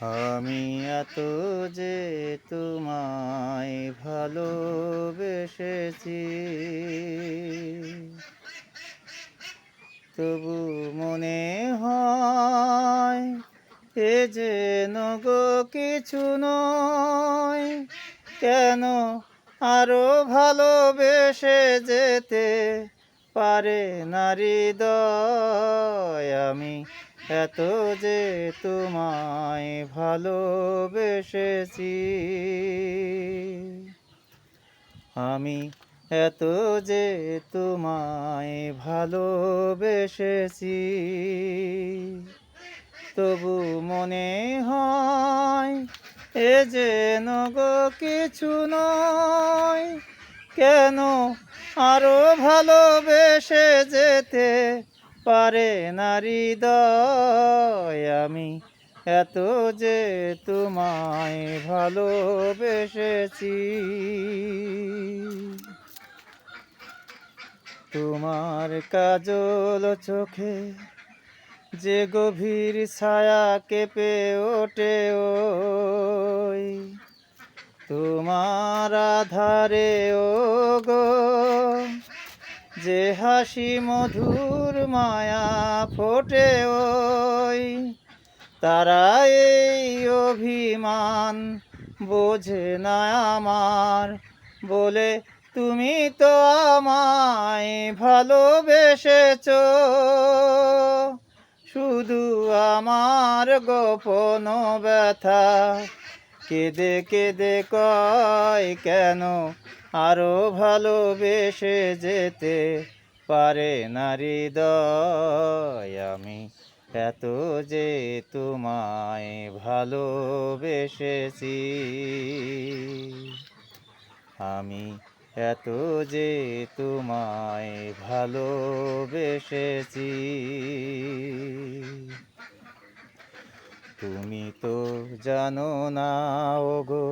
আমি এত যে তোমায় ভালোবেসেছি, তবু মনে হয় এ যেন গো কিছু নয়। কেন আরো ভালোবেসে যেতে পারে না হৃদয়? আমি এত যে তোমায় ভালোবেসেছি, আমি এত যে তোমায় ভালোবেসেছি, তবু মনে হয় এ যেন গো কিছু নয়। কেন আরো ভালোবেসে যেতে পারে না হৃদয়? আমি এত যে তোমায় ভালোবেসেছি। তোমার কাজল চোখে যে গভীর ছায়া কেঁপে ওঠে, ওই তোমার আধারে ও গো যে হাসি মধুর মায়া ফোটে, ওই তারা এই অভিমান বোঝে না আমার, বলে তুমি তো আমায় ভালোবেসেছো। শুধু আমার গোপন ব্যথা কেঁদে কেঁদে কয়, কেন আরো ভালোবেসে যেতে পারে না হৃদয়? আমি এত যে তোমায় ভালোবেসেছি, আমি এত যে তোমায় ভালোবেসেছি। তুমি তো জানো না ওগো,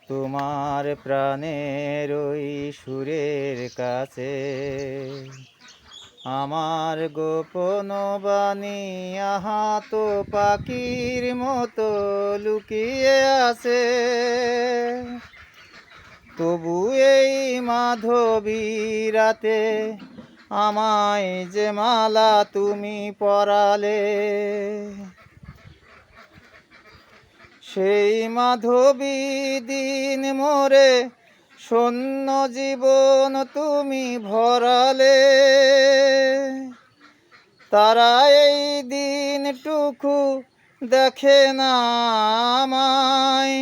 তোমার প্রাণের ওই সুরের কাছে আমার গোপন বাণী আহাত পাখির মতো লুকিয়ে আছে। তবু এই মাধবী রাতে আমায় যে মালা তুমি পরালে, সেই মাধবী দিন মোরে শূন্য জীবন তুমি ভরালে। তারা এই দিনটুকু দেখে না আমায়,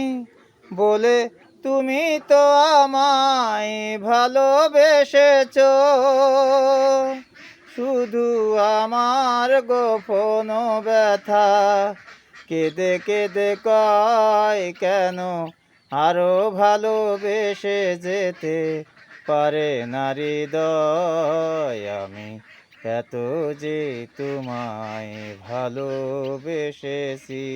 বলে তুমি তো আমায় ভালোবেসেছো। শুধু আমার গোপন ব্যথা কেঁদে কেঁদে কয়, কেন আরো ভালোবেসে যেতে পারে না হৃদয়? আমি এত যে তোমায় ভালোবেসেছি।